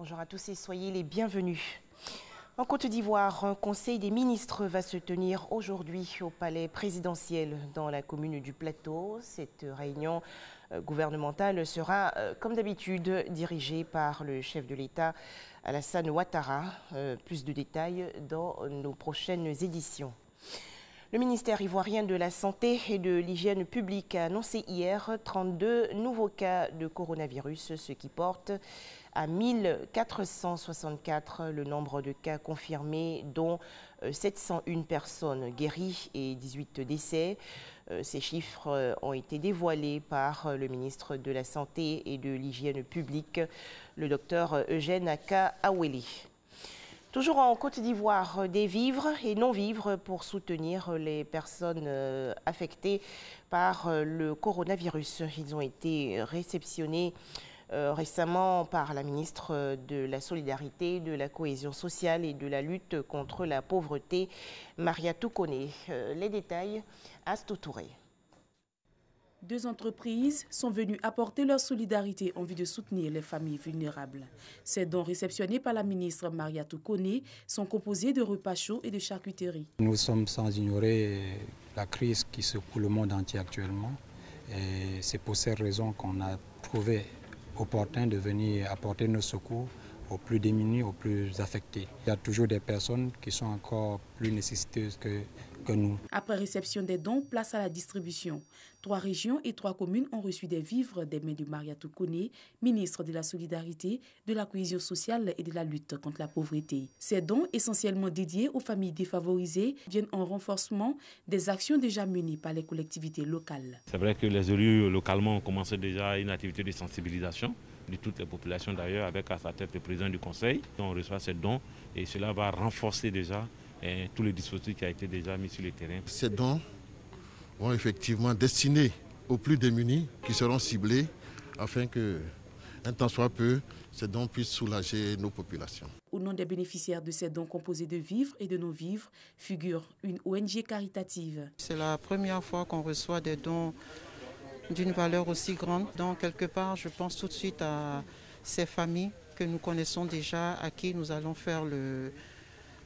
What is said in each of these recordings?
Bonjour à tous et soyez les bienvenus. En Côte d'Ivoire, un conseil des ministres va se tenir aujourd'hui au palais présidentiel dans la commune du Plateau. Cette réunion gouvernementale sera, comme d'habitude, dirigée par le chef de l'État, Alassane Ouattara. Plus de détails dans nos prochaines éditions. Le ministère ivoirien de la Santé et de l'Hygiène publique a annoncé hier 32 nouveaux cas de coronavirus, ce qui porte à 1464 le nombre de cas confirmés, dont 701 personnes guéries et 18 décès. Ces chiffres ont été dévoilés par le ministre de la Santé et de l'Hygiène publique, le docteur Eugène Aka Aweli. Toujours en Côte d'Ivoire, des vivres et non-vivres pour soutenir les personnes affectées par le coronavirus. Ils ont été réceptionnés récemment par la ministre de la Solidarité, de la Cohésion sociale et de la lutte contre la pauvreté, Mariatou Koné. Les détails, Astou Touré. Deux entreprises sont venues apporter leur solidarité en vue de soutenir les familles vulnérables. Ces dons réceptionnés par la ministre Mariatou Koné sont composés de repas chauds et de charcuterie. Nous sommes sans ignorer la crise qui secoue le monde entier actuellement. Et c'est pour ces raisons qu'on a trouvé opportun de venir apporter nos secours aux plus démunis, aux plus affectés. Il y a toujours des personnes qui sont encore plus nécessiteuses que nous. Après réception des dons, place à la distribution. 3 régions et 3 communes ont reçu des vivres des mains de Mariatou Koné, ministre de la Solidarité, de la Cohésion sociale et de la lutte contre la pauvreté. Ces dons, essentiellement dédiés aux familles défavorisées, viennent en renforcement des actions déjà menées par les collectivités locales. C'est vrai que les élus localement ont commencé déjà une activité de sensibilisation de toutes les populations d'ailleurs, avec à sa tête le président du conseil. On reçoit ces dons et cela va renforcer déjà tous les dispositifs qui ont été déjà mis sur le terrain. Ces dons vont effectivement destinés aux plus démunis qui seront ciblés afin que, un temps soit peu, ces dons puissent soulager nos populations. Au nom des bénéficiaires de ces dons composés de vivres et de non-vivres figure une ONG caritative. C'est la première fois qu'on reçoit des dons d'une valeur aussi grande. Donc quelque part, je pense tout de suite à ces familles que nous connaissons déjà, à qui nous allons faire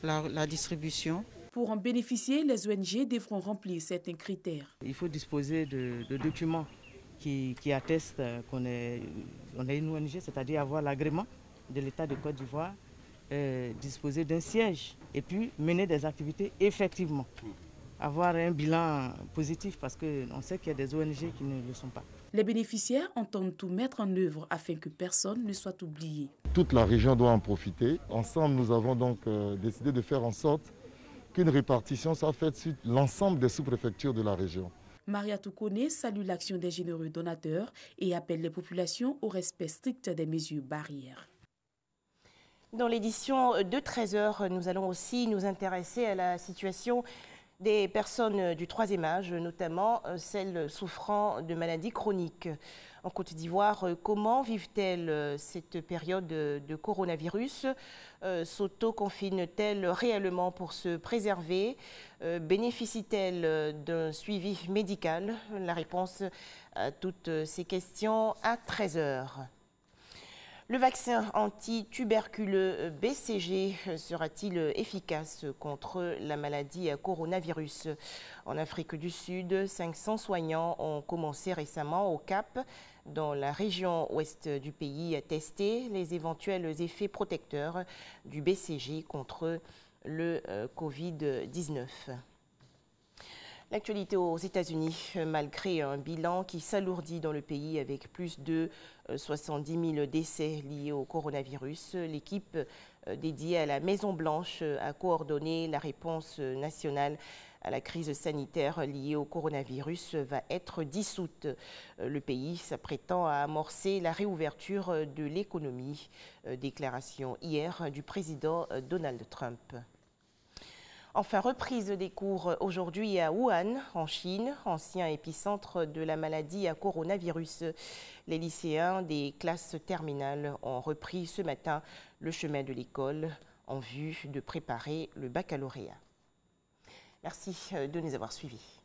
la distribution. Pour en bénéficier, les ONG devront remplir certains critères. Il faut disposer de documents qui attestent qu'on est une ONG, c'est-à-dire avoir l'agrément de l'État de Côte d'Ivoire, disposer d'un siège et puis mener des activités effectivement. Avoir un bilan positif parce qu'on sait qu'il y a des ONG qui ne le sont pas. Les bénéficiaires entendent tout mettre en œuvre afin que personne ne soit oublié. Toute la région doit en profiter. Ensemble, nous avons donc décidé de faire en sorte qu'une répartition soit faite sur l'ensemble des sous-préfectures de la région. Mariatou Koné salue l'action des généreux donateurs et appelle les populations au respect strict des mesures barrières. Dans l'édition de 13h, nous allons aussi nous intéresser à la situation des personnes du troisième âge, notamment celles souffrant de maladies chroniques. En Côte d'Ivoire, comment vivent-elles cette période de coronavirus? S'auto-confinent-elles réellement pour se préserver? Bénéficient-elles d'un suivi médical? La réponse à toutes ces questions à 13h. Le vaccin anti-tuberculeux BCG sera-t-il efficace contre la maladie à coronavirus? En Afrique du Sud, 500 soignants ont commencé récemment au Cap, dans la région ouest du pays, à tester les éventuels effets protecteurs du BCG contre le Covid-19. L'actualité aux États-Unis, malgré un bilan qui s'alourdit dans le pays avec plus de 70 000 décès liés au coronavirus, l'équipe dédiée à la Maison-Blanche a coordonné la réponse nationale à la crise sanitaire liée au coronavirus va être dissoute. Le pays s'apprêtant à amorcer la réouverture de l'économie. Déclaration hier du président Donald Trump. Enfin, reprise des cours aujourd'hui à Wuhan, en Chine, ancien épicentre de la maladie à coronavirus. Les lycéens des classes terminales ont repris ce matin le chemin de l'école en vue de préparer le baccalauréat. Merci de nous avoir suivis.